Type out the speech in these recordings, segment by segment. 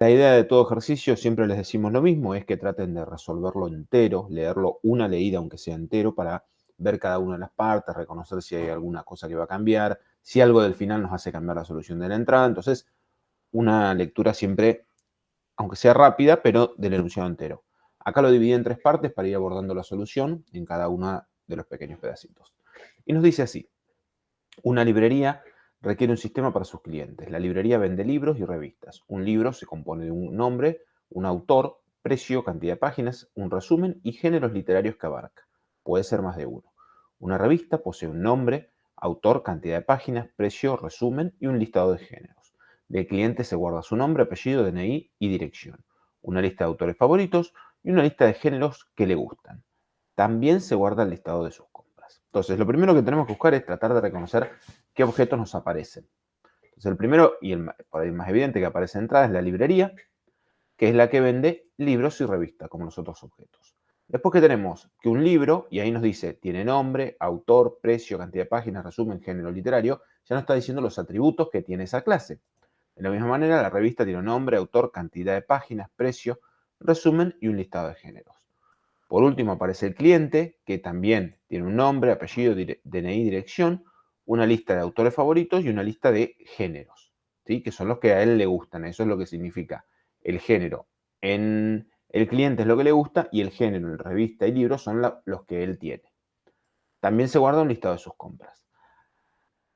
La idea de todo ejercicio, siempre les decimos lo mismo, es que traten de resolverlo entero, leerlo una leída aunque sea entero, para ver cada una de las partes, reconocer si hay alguna cosa que va a cambiar, si algo del final nos hace cambiar la solución de la entrada. Entonces, una lectura siempre, aunque sea rápida, pero del enunciado entero. Acá lo dividí en tres partes para ir abordando la solución en cada uno de los pequeños pedacitos. Y nos dice así: una librería requiere un sistema para sus clientes. La librería vende libros y revistas. Un libro se compone de un nombre, un autor, precio, cantidad de páginas, un resumen y géneros literarios que abarca. Puede ser más de uno. Una revista posee un nombre, autor, cantidad de páginas, precio, resumen y un listado de géneros. Del cliente se guarda su nombre, apellido, DNI y dirección. Una lista de autores favoritos y una lista de géneros que le gustan. También se guarda el listado de sus compras. Entonces, lo primero que tenemos que buscar es tratar de reconocer qué objetos nos aparecen. Entonces, el primero y por ahí más evidente que aparece de entrada es la librería, que es la que vende libros y revistas, como los otros objetos. Después que tenemos que un libro, y ahí nos dice, tiene nombre, autor, precio, cantidad de páginas, resumen, género literario, ya nos está diciendo los atributos que tiene esa clase. De la misma manera, la revista tiene un nombre, autor, cantidad de páginas, precio, resumen y un listado de géneros. Por último aparece el cliente, que también tiene un nombre, apellido, DNI, dirección, una lista de autores favoritos y una lista de géneros, ¿sí? Que son los que a él le gustan. Eso es lo que significa el género. En el cliente es lo que le gusta y el género en revista y libros son los que él tiene. También se guarda un listado de sus compras.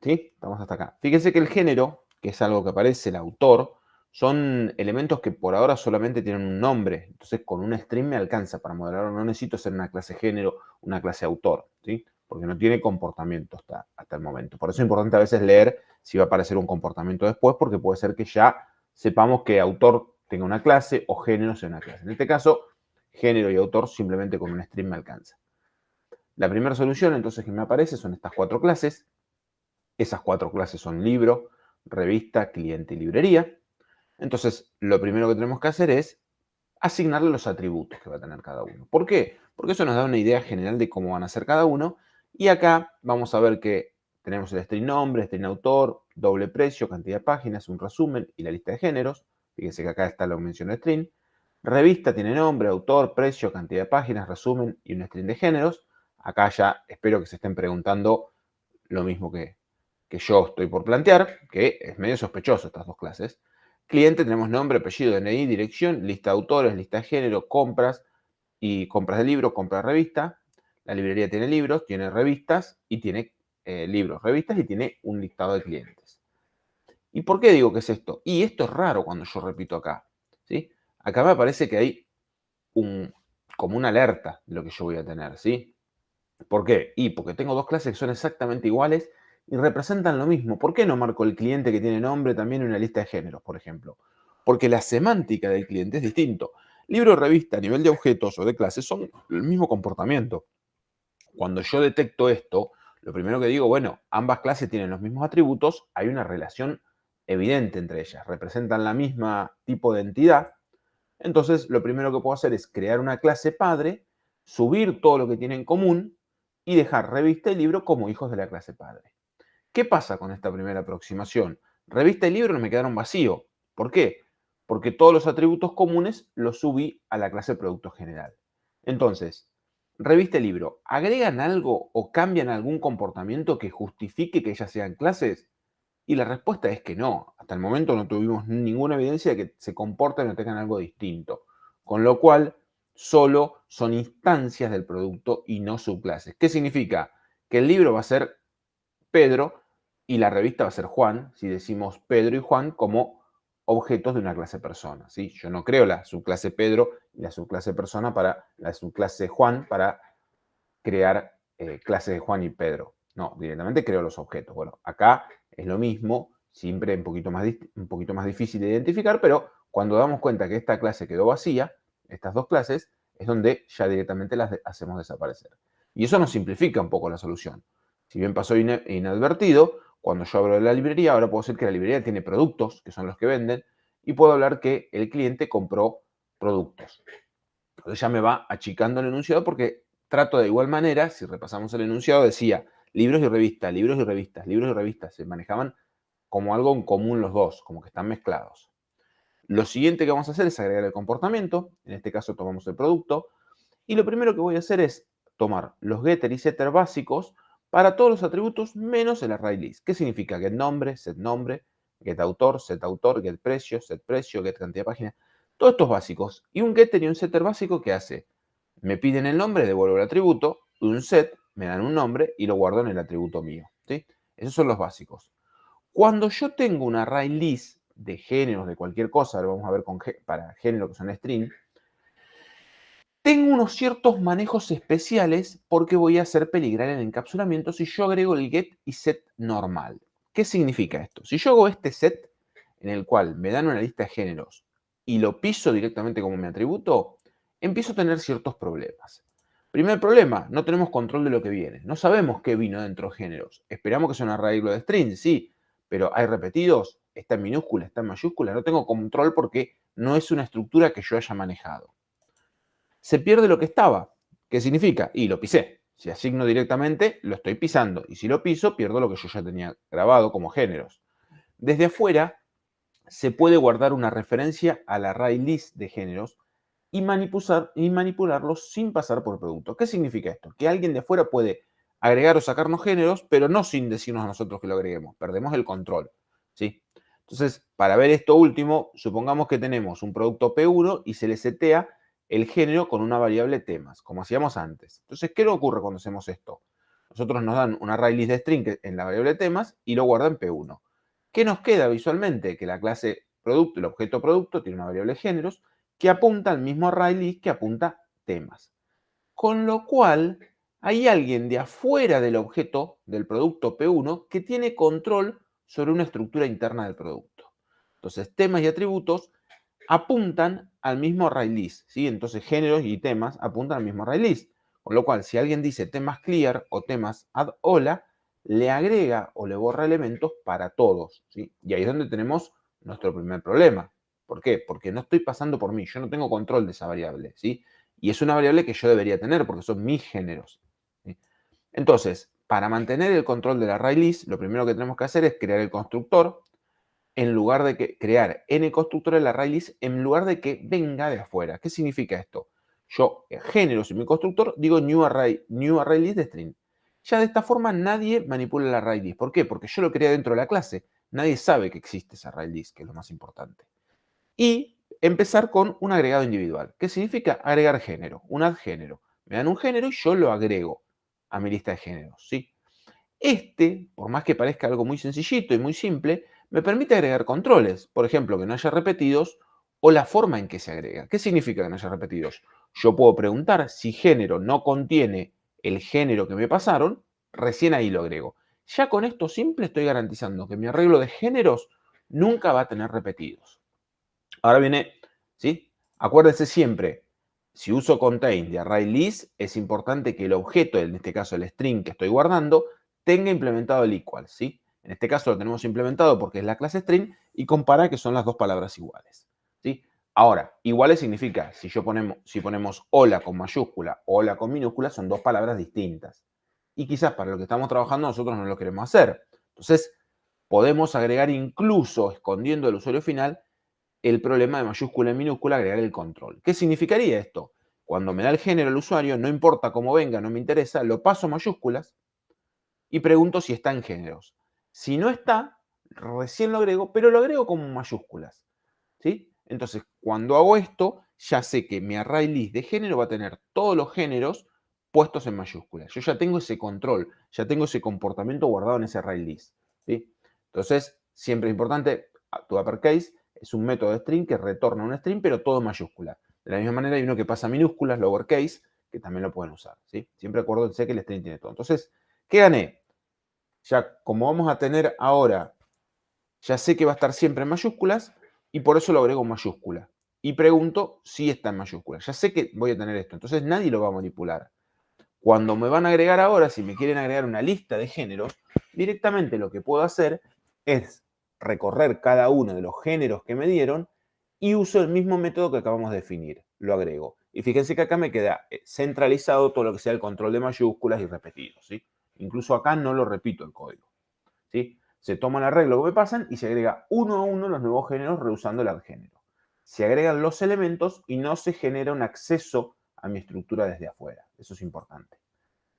¿Sí? Estamos hasta acá. Fíjense que el género, que es algo que aparece, el autor, son elementos que por ahora solamente tienen un nombre. Entonces, con un string me alcanza para modelarlo. No necesito ser una clase género, una clase autor, ¿sí? Porque no tiene comportamiento hasta el momento. Por eso es importante a veces leer si va a aparecer un comportamiento después, porque puede ser que ya sepamos que autor tenga una clase o género sea una clase. En este caso, género y autor simplemente con un string me alcanza. La primera solución entonces que me aparece son estas cuatro clases. Esas cuatro clases son libro, revista, cliente y librería. Entonces, lo primero que tenemos que hacer es asignarle los atributos que va a tener cada uno. ¿Por qué? Porque eso nos da una idea general de cómo van a ser cada uno. Y acá vamos a ver que tenemos el string nombre, string autor, doble precio, cantidad de páginas, un resumen y la lista de géneros. Fíjense que acá está la mención de string. Revista tiene nombre, autor, precio, cantidad de páginas, resumen y un string de géneros. Acá ya espero que se estén preguntando lo mismo que yo estoy por plantear, que es medio sospechoso estas dos clases. Cliente tenemos nombre, apellido, DNI, dirección, lista de autores, lista de género, compras y compras de libros, compras de revista. La librería tiene libros, tiene revistas y tiene libros, revistas y tiene un listado de clientes. ¿Y por qué digo que es esto? Y esto es raro cuando yo repito acá, ¿sí? Acá me parece que hay como una alerta de lo que yo voy a tener, ¿sí? ¿Por qué? Y porque tengo dos clases que son exactamente iguales y representan lo mismo. ¿Por qué no marco el cliente que tiene nombre también en una lista de géneros, por ejemplo? Porque la semántica del cliente es distinto. Libro o revista a nivel de objetos o de clases son el mismo comportamiento. Cuando yo detecto esto, lo primero que digo, bueno, ambas clases tienen los mismos atributos, hay una relación evidente entre ellas, representan la misma tipo de entidad. Entonces, lo primero que puedo hacer es crear una clase padre, subir todo lo que tiene en común y dejar revista y libro como hijos de la clase padre. ¿Qué pasa con esta primera aproximación? Revista y libro me quedaron vacíos. ¿Por qué? Porque todos los atributos comunes los subí a la clase producto general. Entonces, revista y libro, ¿agregan algo o cambian algún comportamiento que justifique que ellas sean clases? Y la respuesta es que no. Hasta el momento no tuvimos ninguna evidencia de que se comporten o tengan algo distinto. Con lo cual, solo son instancias del producto y no subclases. ¿Qué significa? Que el libro va a ser Pedro y la revista va a ser Juan, si decimos Pedro y Juan como objetos de una clase persona, ¿sí? Yo no creo la subclase Pedro y la subclase persona para la subclase Juan para crear clases de Juan y Pedro. No, directamente creo los objetos. Bueno, acá es lo mismo, siempre un poquito más difícil de identificar, pero cuando damos cuenta que esta clase quedó vacía, estas dos clases, es donde ya directamente las hacemos desaparecer. Y eso nos simplifica un poco la solución. Si bien pasó inadvertido, cuando yo hablo de la librería, ahora puedo decir que la librería tiene productos, que son los que venden, y puedo hablar que el cliente compró productos. Entonces ya me va achicando el enunciado porque trato de igual manera, si repasamos el enunciado, decía libros y revistas, libros y revistas, libros y revistas. Se manejaban como algo en común los dos, como que están mezclados. Lo siguiente que vamos a hacer es agregar el comportamiento. En este caso tomamos el producto. Y lo primero que voy a hacer es tomar los getter y setter básicos para todos los atributos menos el array list. ¿Qué significa? Get nombre, get autor, set precio, get cantidad de páginas. Todos estos básicos. Y un getter y un setter básico, ¿qué hace? Me piden el nombre, devuelvo el atributo. Un set, me dan un nombre y lo guardo en el atributo mío. ¿Sí? Esos son los básicos. Cuando yo tengo un array list de géneros, de cualquier cosa, lo vamos a ver para género que son string, tengo unos ciertos manejos especiales porque voy a hacer peligrar el encapsulamiento si yo agrego el get y set normal. ¿Qué significa esto? Si yo hago este set en el cual me dan una lista de géneros y lo piso directamente como mi atributo, empiezo a tener ciertos problemas. Primer problema, no tenemos control de lo que viene. No sabemos qué vino dentro de géneros. Esperamos que sea un arreglo de string, sí, pero hay repetidos, está en minúscula, está en mayúscula. No tengo control porque no es una estructura que yo haya manejado. Se pierde lo que estaba. ¿Qué significa? Y lo pisé. Si asigno directamente, lo estoy pisando. Y si lo piso, pierdo lo que yo ya tenía grabado como géneros. Desde afuera, se puede guardar una referencia al array list de géneros y manipularlos sin pasar por producto. ¿Qué significa esto? Que alguien de afuera puede agregar o sacarnos géneros, pero no sin decirnos a nosotros que lo agreguemos. Perdemos el control. ¿Sí? Entonces, para ver esto último, supongamos que tenemos un producto P1 y se le setea el género con una variable temas, como hacíamos antes. Entonces, ¿qué nos ocurre cuando hacemos esto? Nosotros nos dan un array list de string en la variable temas y lo guardan en P1. ¿Qué nos queda visualmente? Que la clase producto, el objeto producto, tiene una variable géneros que apunta al mismo array list que apunta temas. Con lo cual, hay alguien de afuera del objeto del producto P1 que tiene control sobre una estructura interna del producto. Entonces, temas y atributos apuntan al mismo array list, ¿sí? Entonces, géneros y temas apuntan al mismo array list. Con lo cual, si alguien dice temas clear o temas add hola, le agrega o le borra elementos para todos, ¿sí? Y ahí es donde tenemos nuestro primer problema. ¿Por qué? Porque no estoy pasando por mí, yo no tengo control de esa variable, ¿sí? Y es una variable que yo debería tener porque son mis géneros, ¿sí? Entonces, para mantener el control del array list, lo primero que tenemos que hacer es crear el constructor en lugar de que crear en el constructor el array list en lugar de que venga de afuera. ¿Qué significa esto? Yo géneros en mi constructor digo new array list de string. Ya de esta forma nadie manipula el array list. ¿Por qué? Porque yo lo creé dentro de la clase. Nadie sabe que existe ese array list, que es lo más importante. Y empezar con un agregado individual. ¿Qué significa? Agregar género, un add género. Me dan un género y yo lo agrego a mi lista de géneros, ¿sí? Por más que parezca algo muy sencillito y muy simple, me permite agregar controles. Por ejemplo, que no haya repetidos o la forma en que se agrega. ¿Qué significa que no haya repetidos? Yo puedo preguntar si género no contiene el género que me pasaron, recién ahí lo agrego. Ya con esto simple estoy garantizando que mi arreglo de géneros nunca va a tener repetidos. Ahora viene, ¿sí? Acuérdense siempre, si uso contain de array list, es importante que el objeto, en este caso el string que estoy guardando, tenga implementado el equal, ¿sí? En este caso lo tenemos implementado porque es la clase string y compara que son las dos palabras iguales, ¿sí? Ahora, iguales significa, si ponemos hola con mayúscula o hola con minúscula, son dos palabras distintas. Y quizás para lo que estamos trabajando nosotros no lo queremos hacer. Entonces, podemos agregar incluso, escondiendo el usuario final, el problema de mayúscula en minúscula, agregar el control. ¿Qué significaría esto? Cuando me da el género el usuario, no importa cómo venga, no me interesa, lo paso a mayúsculas y pregunto si está en géneros. Si no está, recién lo agrego, pero lo agrego como mayúsculas, ¿sí? Entonces, cuando hago esto, ya sé que mi array list de género va a tener todos los géneros puestos en mayúsculas. Yo ya tengo ese control, ya tengo ese comportamiento guardado en ese array list, ¿sí? Entonces, siempre es importante, to uppercase es un método de string que retorna un string, pero todo en mayúscula. De la misma manera hay uno que pasa minúsculas, lowercase, que también lo pueden usar, ¿sí? Siempre acuérdense que el string tiene todo. Entonces, ¿qué gané? Ya como vamos a tener ahora, ya sé que va a estar siempre en mayúsculas y por eso lo agrego en mayúscula. Y pregunto si está en mayúsculas. Ya sé que voy a tener esto, entonces nadie lo va a manipular. Cuando me van a agregar ahora, si me quieren agregar una lista de géneros, directamente lo que puedo hacer es recorrer cada uno de los géneros que me dieron y uso el mismo método que acabamos de definir. Lo agrego. Y fíjense que acá me queda centralizado todo lo que sea el control de mayúsculas y repetidos, ¿sí? Incluso acá no lo repito el código, ¿sí? Se toma el arreglo que me pasan y se agrega uno a uno los nuevos géneros reusando el add género. se agregan los elementos y no se genera un acceso a mi estructura desde afuera. Eso es importante.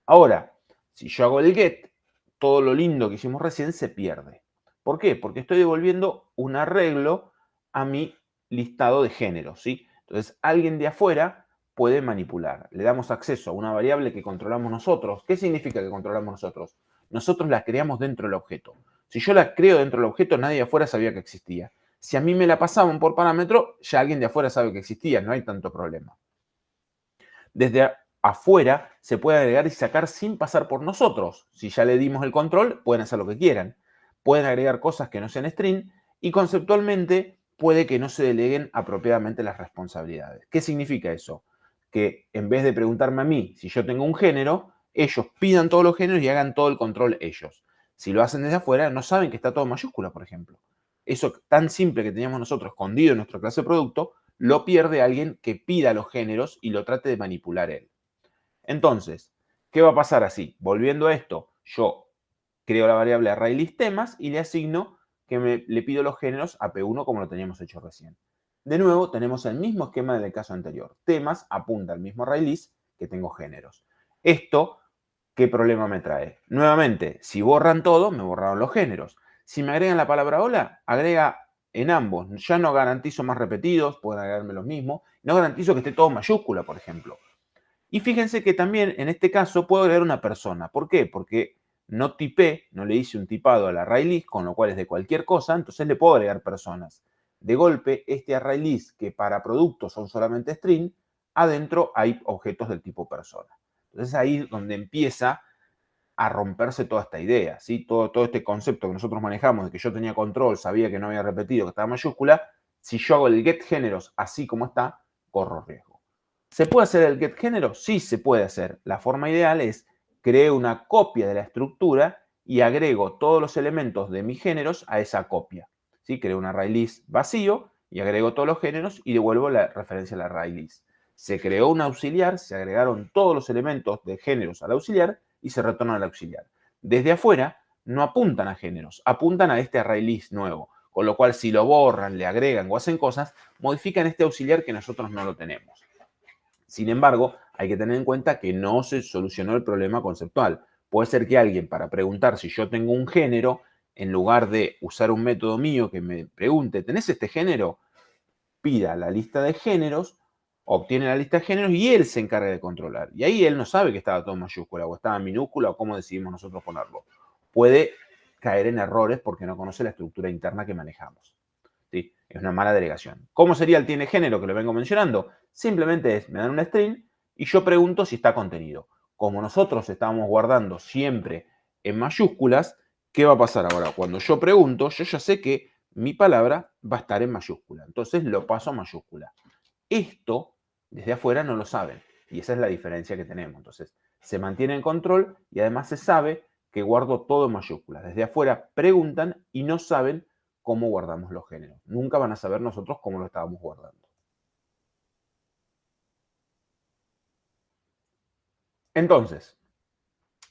Ahora, si yo hago el get, todo lo lindo que hicimos recién se pierde. ¿Por qué? Porque estoy devolviendo un arreglo a mi listado de géneros, ¿sí? Entonces, alguien de afuera puede manipular. Le damos acceso a una variable que controlamos nosotros. ¿Qué significa que controlamos nosotros? Nosotros la creamos dentro del objeto. Si yo la creo dentro del objeto, nadie de afuera sabía que existía. Si a mí me la pasaban por parámetro, ya alguien de afuera sabe que existía, no hay tanto problema. Desde afuera se puede agregar y sacar sin pasar por nosotros. Si ya le dimos el control, pueden hacer lo que quieran. Pueden agregar cosas que no sean string y conceptualmente puede que no se deleguen apropiadamente las responsabilidades. ¿Qué significa eso? Que en vez de preguntarme a mí si yo tengo un género, ellos pidan todos los géneros y hagan todo el control ellos. Si lo hacen desde afuera, no saben que está todo en mayúscula, por ejemplo. Eso tan simple que teníamos nosotros escondido en nuestra clase de producto, lo pierde alguien que pida los géneros y lo trate de manipular él. Entonces, ¿qué va a pasar así? Volviendo a esto, yo creo la variable ArrayListTemas y le asigno que le pido los géneros a P1 como lo teníamos hecho recién. De nuevo, tenemos el mismo esquema del caso anterior. Temas apunta al mismo ArrayList que tengo géneros. Esto, ¿qué problema me trae? Nuevamente, si borran todo, me borraron los géneros. Si me agregan la palabra hola, agrega en ambos. Ya no garantizo más repetidos, pueden agregarme los mismos. No garantizo que esté todo en mayúscula, por ejemplo. Y fíjense que también en este caso puedo agregar una persona. ¿Por qué? Porque no tipé, no le hice un tipado al ArrayList, con lo cual es de cualquier cosa, entonces le puedo agregar personas. De golpe, este ArrayList, que para productos son solamente string, adentro hay objetos del tipo persona. Entonces ahí es donde empieza a romperse toda esta idea, ¿sí? Todo este concepto que nosotros manejamos de que yo tenía control, sabía que no había repetido, que estaba en mayúscula, si yo hago el get géneros así como está, corro riesgo. ¿Se puede hacer el get género? Sí, se puede hacer. La forma ideal es creo una copia de la estructura y agrego todos los elementos de mis géneros a esa copia. ¿Sí? Creo un ArrayList vacío y agrego todos los géneros y devuelvo la referencia al ArrayList. Se creó un auxiliar, se agregaron todos los elementos de géneros al auxiliar y se retornan al auxiliar. Desde afuera no apuntan a géneros, apuntan a este ArrayList nuevo. Con lo cual, si lo borran, le agregan o hacen cosas, modifican este auxiliar que nosotros no lo tenemos. Sin embargo, hay que tener en cuenta que no se solucionó el problema conceptual. Puede ser que alguien, para preguntar si yo tengo un género, en lugar de usar un método mío que me pregunte, ¿tenés este género? Pida la lista de géneros, obtiene la lista de géneros y él se encarga de controlar. Y ahí él no sabe que estaba todo en mayúscula o estaba en minúscula o cómo decidimos nosotros ponerlo. Puede caer en errores porque no conoce la estructura interna que manejamos. ¿Sí? Es una mala delegación. ¿Cómo sería el tiene género que lo vengo mencionando? Simplemente es, me dan un string y yo pregunto si está contenido. Como nosotros estábamos guardando siempre en mayúsculas, ¿qué va a pasar ahora? Cuando yo pregunto, yo ya sé que mi palabra va a estar en mayúscula. Entonces lo paso a mayúscula. Esto, desde afuera, no lo saben. Y esa es la diferencia que tenemos. Entonces, se mantiene en control y además se sabe que guardo todo en mayúsculas. Desde afuera preguntan y no saben cómo guardamos los géneros. Nunca van a saber nosotros cómo lo estábamos guardando. Entonces,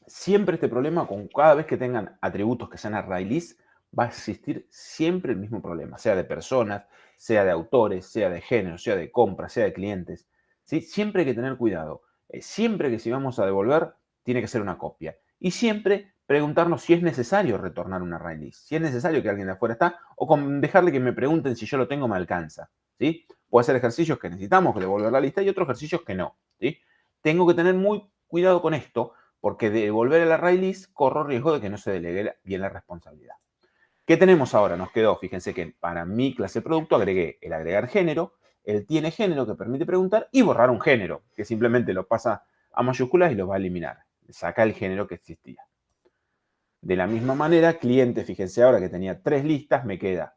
siempre este problema, con cada vez que tengan atributos que sean ArrayList, va a existir siempre el mismo problema, sea de personas, sea de autores, sea de género, sea de compras, sea de clientes. ¿Sí? Siempre hay que tener cuidado. Siempre que si vamos a devolver, tiene que ser una copia. Y siempre preguntarnos si es necesario retornar un ArrayList, si es necesario que alguien de afuera está, o con dejarle que me pregunten si yo lo tengo me alcanza. ¿Sí? Puede ser ejercicios que necesitamos devolver la lista y otros ejercicios que no. ¿Sí? Tengo que tener muy cuidado con esto, porque de devolver el ArrayList corro riesgo de que no se delegue bien la responsabilidad. ¿Qué tenemos ahora? Nos quedó, fíjense que para mi clase de producto agregué el agregar género, el tiene género que permite preguntar y borrar un género, que simplemente lo pasa a mayúsculas y lo va a eliminar. Saca el género que existía. De la misma manera, cliente, fíjense ahora que tenía 3 listas, me queda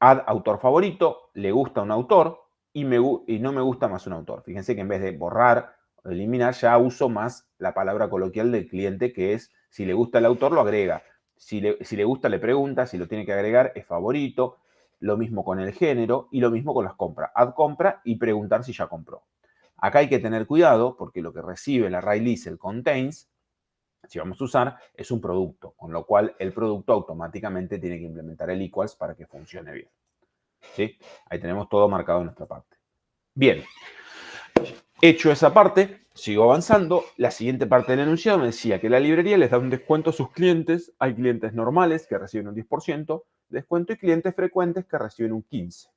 add autor favorito, le gusta un autor y no me gusta más un autor. Fíjense que en vez de borrar o eliminar, ya uso más la palabra coloquial del cliente, que es si le gusta el autor, lo agrega. Si le gusta, le pregunta, si lo tiene que agregar, es favorito. Lo mismo con el género y lo mismo con las compras. Add compra y preguntar si ya compró. Acá hay que tener cuidado porque lo que recibe el ArrayList, el contains, si vamos a usar, es un producto, con lo cual el producto automáticamente tiene que implementar el equals para que funcione bien. ¿sí? Ahí tenemos todo marcado en nuestra parte. Bien, hecho esa parte, sigo avanzando. La siguiente parte del enunciado me decía que la librería les da un descuento a sus clientes. Hay clientes normales que reciben un 10% de descuento y clientes frecuentes que reciben un 15%.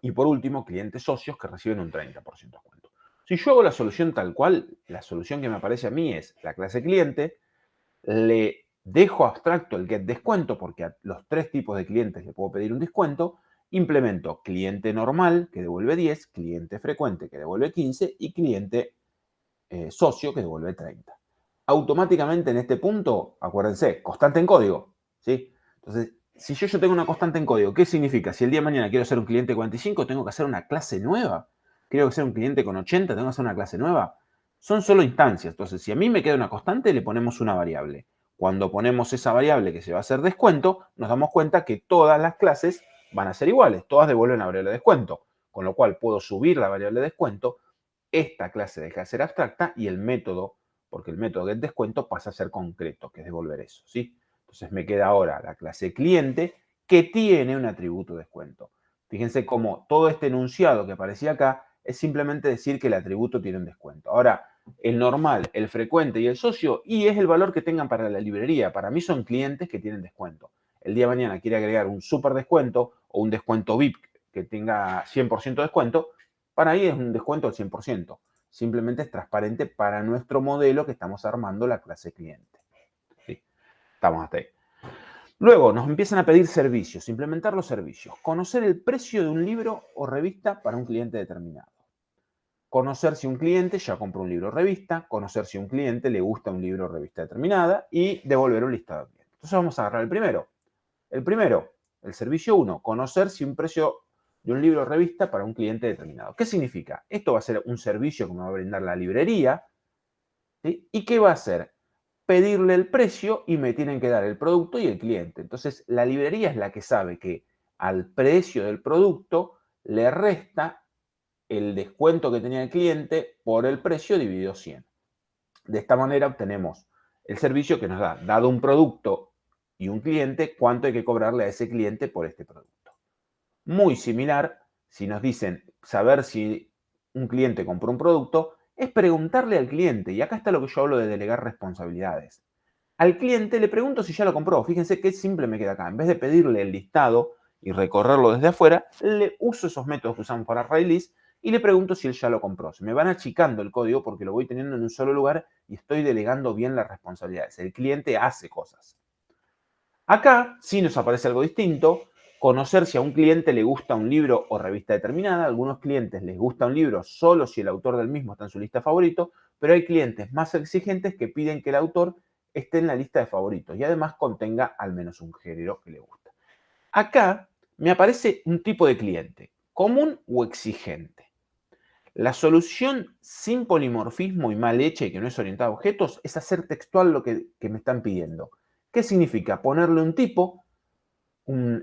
Y por último, clientes socios que reciben un 30% de descuento. Si yo hago la solución tal cual, la solución que me aparece a mí es la clase cliente, le dejo abstracto el get descuento porque a los tres tipos de clientes le puedo pedir un descuento, implemento cliente normal que devuelve 10, cliente frecuente que devuelve 15 y cliente socio que devuelve 30. Automáticamente en este punto, acuérdense, constante en código, ¿sí? Entonces, si yo tengo una constante en código, ¿qué significa? Si el día de mañana quiero ser un cliente 45, tengo que hacer una clase nueva. Quiero ser un cliente con 80, tengo que hacer una clase nueva. Son solo instancias. Entonces, si a mí me queda una constante, le ponemos una variable. Cuando ponemos esa variable que se va a hacer descuento, nos damos cuenta que todas las clases van a ser iguales. Todas devuelven la variable de descuento. Con lo cual, puedo subir la variable de descuento. Esta clase deja de ser abstracta y el método, porque el método get descuento pasa a ser concreto, que es devolver eso, ¿sí? Entonces me queda ahora la clase cliente que tiene un atributo descuento. Fíjense cómo todo este enunciado que aparecía acá es simplemente decir que el atributo tiene un descuento. Ahora, el normal, el frecuente y el socio, y es el valor que tengan para la librería. Para mí son clientes que tienen descuento. El día de mañana quiere agregar un super descuento o un descuento VIP que tenga 100% de descuento, para ahí es un descuento del 100%. Simplemente es transparente para nuestro modelo que estamos armando la clase cliente. ¿Sí? Estamos hasta ahí. Luego nos empiezan a pedir servicios, implementar los servicios. Conocer el precio de un libro o revista para un cliente determinado. Conocer si un cliente ya compró un libro o revista, conocer si a un cliente le gusta un libro o revista determinada y devolver un listado de clientes. Entonces vamos a agarrar el primero. El primero, el servicio 1, conocer si un precio de un libro o revista para un cliente determinado. ¿Qué significa? Esto va a ser un servicio que me va a brindar la librería, ¿sí? ¿Y qué va a hacer? Pedirle el precio y me tienen que dar el producto y el cliente. Entonces, la librería es la que sabe que al precio del producto le resta el descuento que tenía el cliente por el precio dividido 100. De esta manera obtenemos el servicio que nos da, dado un producto y un cliente, cuánto hay que cobrarle a ese cliente por este producto. Muy similar, si nos dicen saber si un cliente compró un producto, es preguntarle al cliente, y acá está lo que yo hablo de delegar responsabilidades. Al cliente le pregunto si ya lo compró. Fíjense qué simple me queda acá. En vez de pedirle el listado y recorrerlo desde afuera, le uso esos métodos que usamos para Railist y le pregunto si él ya lo compró. Se me van achicando el código porque lo voy teniendo en un solo lugar y estoy delegando bien las responsabilidades. El cliente hace cosas. Acá sí nos aparece algo distinto. Conocer si a un cliente le gusta un libro o revista determinada. A algunos clientes les gusta un libro solo si el autor del mismo está en su lista de favoritos, pero hay clientes más exigentes que piden que el autor esté en la lista de favoritos y además contenga al menos un género que le gusta. Acá me aparece un tipo de cliente, común o exigente. La solución sin polimorfismo y mal hecha y que no es orientada a objetos es hacer textual lo que me están pidiendo. ¿Qué significa? Ponerle un tipo,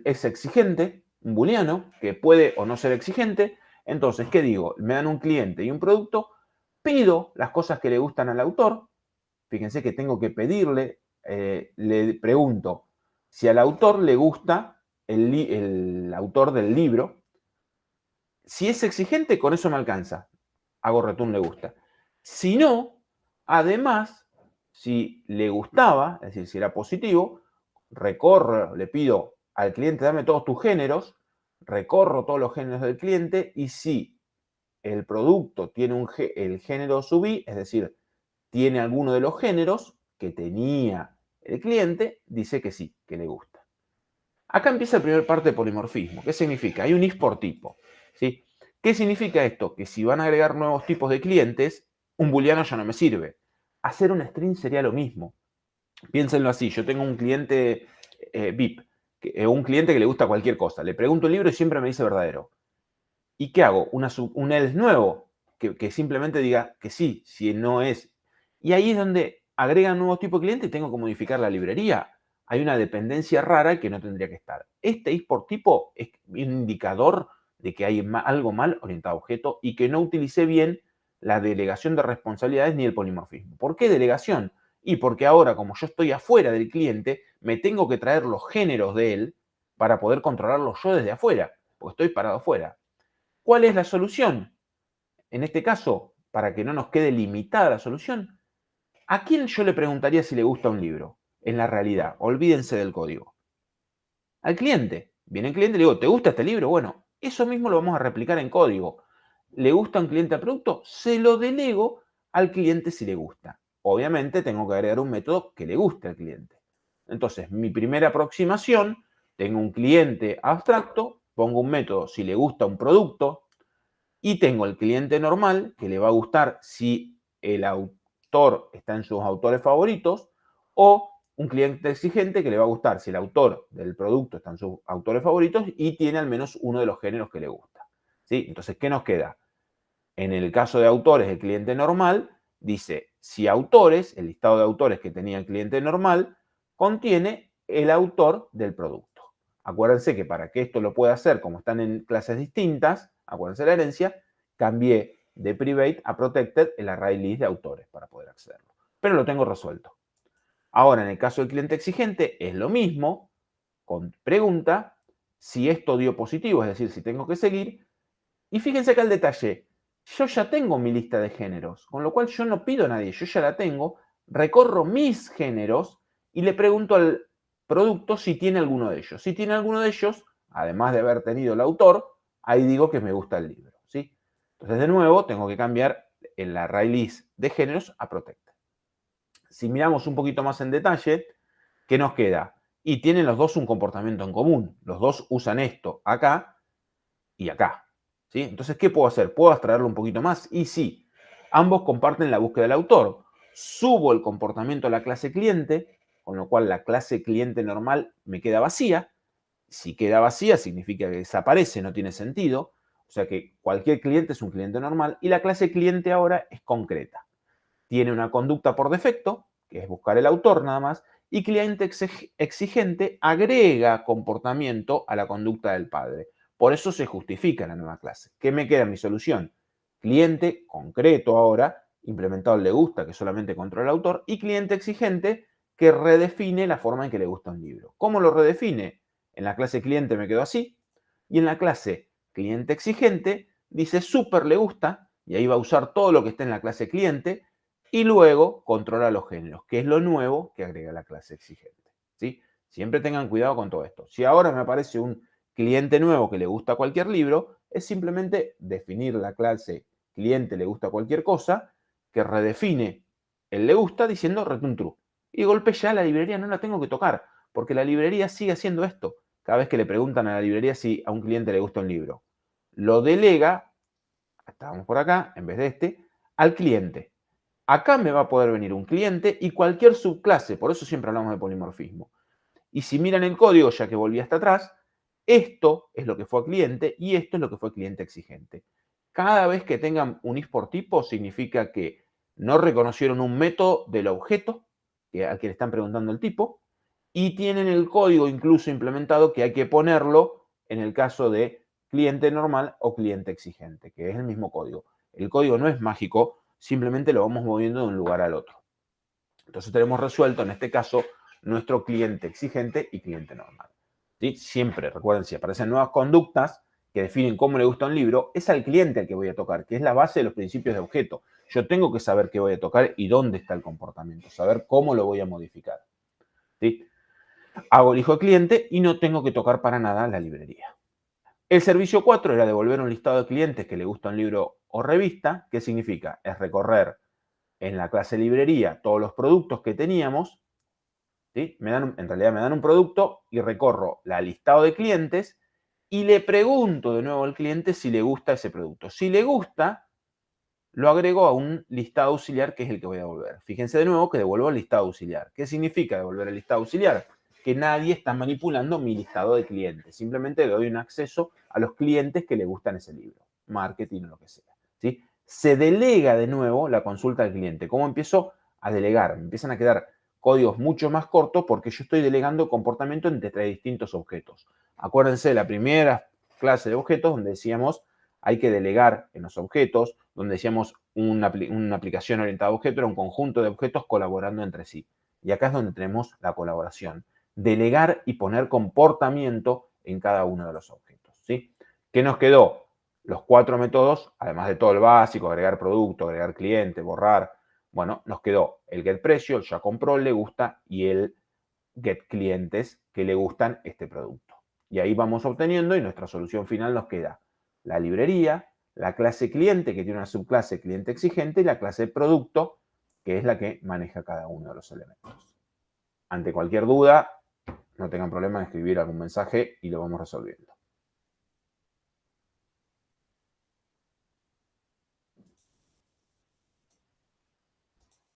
es exigente, un booleano, que puede o no ser exigente. Entonces, ¿qué digo? Me dan un cliente y un producto, pido las cosas que le gustan al autor. Fíjense que tengo que pedirle, le pregunto si al autor le gusta el autor del libro. Si es exigente, con eso me alcanza. Hago return le gusta. Si no, además, si le gustaba, es decir, si era positivo, recorro, le pido al cliente, dame todos tus géneros, recorro todos los géneros del cliente y si el producto tiene el género subí, es decir, tiene alguno de los géneros que tenía el cliente, dice que sí, que le gusta. Acá empieza la primera parte de polimorfismo. ¿Qué significa? Hay un is por tipo. ¿Sí? ¿Qué significa esto? Que si van a agregar nuevos tipos de clientes, un booleano ya no me sirve. Hacer un string sería lo mismo. Piénsenlo así, yo tengo un cliente VIP, un cliente que le gusta cualquier cosa. Le pregunto el libro y siempre me dice verdadero. ¿Y qué hago? Un else nuevo, que simplemente diga que sí, si no es. Y ahí es donde agregan nuevos tipos de clientes y tengo que modificar la librería. Hay una dependencia rara que no tendría que estar. Este is por tipo es un indicador de que hay algo mal orientado a objeto y que no utilicé bien la delegación de responsabilidades ni el polimorfismo. ¿Por qué delegación? Y porque ahora, como yo estoy afuera del cliente, me tengo que traer los géneros de él para poder controlarlos yo desde afuera. porque estoy parado afuera. ¿Cuál es la solución? En este caso, para que no nos quede limitada la solución, ¿a quién yo le preguntaría si le gusta un libro? En la realidad, olvídense del código. Al cliente. Viene el cliente y le digo, ¿te gusta este libro? Bueno, eso mismo lo vamos a replicar en código. ¿Le gusta a un cliente al producto? Se lo delego al cliente si le gusta. Obviamente tengo que agregar un método que le guste al cliente. Entonces, mi primera aproximación, tengo un cliente abstracto, pongo un método si le gusta un producto, y tengo el cliente normal, que le va a gustar si el autor está en sus autores favoritos, o un cliente exigente que le va a gustar si el autor del producto está en sus autores favoritos y tiene al menos uno de los géneros que le gusta. ¿Sí? Entonces, ¿qué nos queda? En el caso de autores, el cliente normal dice si autores, el listado de autores que tenía el cliente normal, contiene el autor del producto. Acuérdense que para que esto lo pueda hacer, como están en clases distintas, acuérdense de la herencia, cambié de private a protected el array list de autores para poder accederlo. Pero lo tengo resuelto. Ahora, en el caso del cliente exigente, es lo mismo, con pregunta, si esto dio positivo, es decir, si tengo que seguir. Y fíjense acá el detalle, yo ya tengo mi lista de géneros, con lo cual yo no pido a nadie, yo ya la tengo, recorro mis géneros y le pregunto al producto si tiene alguno de ellos. Si tiene alguno de ellos, además de haber tenido el autor, ahí digo que me gusta el libro, ¿sí? Entonces, de nuevo, tengo que cambiar el array list de géneros a protect. Si miramos un poquito más en detalle, ¿qué nos queda? Y tienen los dos un comportamiento en común. Los dos usan esto acá y acá. ¿Sí? Entonces, ¿qué puedo hacer? ¿Puedo abstraerlo un poquito más? Y sí, ambos comparten la búsqueda del autor. Subo el comportamiento a la clase cliente, con lo cual la clase cliente normal me queda vacía. Si queda vacía, significa que desaparece, no tiene sentido. O sea que cualquier cliente es un cliente normal y la clase cliente ahora es concreta. Tiene una conducta por defecto, que es buscar el autor nada más, y cliente exigente agrega comportamiento a la conducta del padre. Por eso se justifica la nueva clase. ¿Qué me queda en mi solución? Cliente concreto ahora, implementado el le gusta, que solamente controla el autor, y cliente exigente, que redefine la forma en que le gusta un libro. ¿Cómo lo redefine? En la clase cliente me quedo así, y en la clase cliente exigente dice super le gusta, y ahí va a usar todo lo que está en la clase cliente, y luego controla los géneros, que es lo nuevo que agrega la clase exigente. ¿Sí? Siempre tengan cuidado con todo esto. Si ahora me aparece un cliente nuevo que le gusta cualquier libro, es simplemente definir la clase cliente le gusta cualquier cosa, que redefine el le gusta diciendo return true. Y de golpe ya la librería no la tengo que tocar, porque la librería sigue haciendo esto. Cada vez que le preguntan a la librería si a un cliente le gusta un libro, lo delega, estábamos por acá, en vez de este, al cliente. Acá me va a poder venir un cliente y cualquier subclase, por eso siempre hablamos de polimorfismo. Y si miran el código, ya que volví hasta atrás, esto es lo que fue cliente y esto es lo que fue cliente exigente. Cada vez que tengan un is por tipo, significa que no reconocieron un método del objeto al que le están preguntando el tipo y tienen el código incluso implementado que hay que ponerlo en el caso de cliente normal o cliente exigente, que es el mismo código. El código no es mágico, simplemente lo vamos moviendo de un lugar al otro. Entonces tenemos resuelto en este caso nuestro cliente exigente y cliente normal. ¿Sí? Siempre, recuerden, si aparecen nuevas conductas que definen cómo le gusta un libro, es al cliente al que voy a tocar, que es la base de los principios de objeto. Yo tengo que saber qué voy a tocar y dónde está el comportamiento, saber cómo lo voy a modificar. ¿Sí? Hago el hijo de cliente y no tengo que tocar para nada la librería. El servicio 4 era devolver un listado de clientes que le gusta un libro o revista. ¿Qué significa? Es recorrer en la clase librería todos los productos que teníamos. ¿Sí? En realidad me dan un producto y recorro la listado de clientes y le pregunto de nuevo al cliente si le gusta ese producto. Si le gusta, lo agrego a un listado auxiliar que es el que voy a devolver. Fíjense de nuevo que devuelvo el listado auxiliar. ¿Qué significa devolver el listado auxiliar? Que nadie está manipulando mi listado de clientes. Simplemente le doy un acceso a los clientes que le gustan ese libro. Marketing o lo que sea. ¿Sí? Se delega de nuevo la consulta al cliente. ¿Cómo empiezo a delegar? Me empiezan a quedar códigos mucho más cortos porque yo estoy delegando comportamiento entre distintos objetos. Acuérdense de la primera clase de objetos donde decíamos hay que delegar en los objetos, donde decíamos una aplicación orientada a objetos era un conjunto de objetos colaborando entre sí. Y acá es donde tenemos la colaboración. Delegar y poner comportamiento en cada uno de los objetos. ¿Sí? ¿Qué nos quedó? Los 4 métodos, además de todo el básico, agregar producto, agregar cliente, borrar. Bueno, nos quedó el get precio, el ya compró, le gusta, y el get clientes que le gustan este producto. Y ahí vamos obteniendo y nuestra solución final nos queda la librería, la clase cliente que tiene una subclase cliente exigente y la clase producto que es la que maneja cada uno de los elementos. Ante cualquier duda, no tengan problema en escribir algún mensaje y lo vamos resolviendo.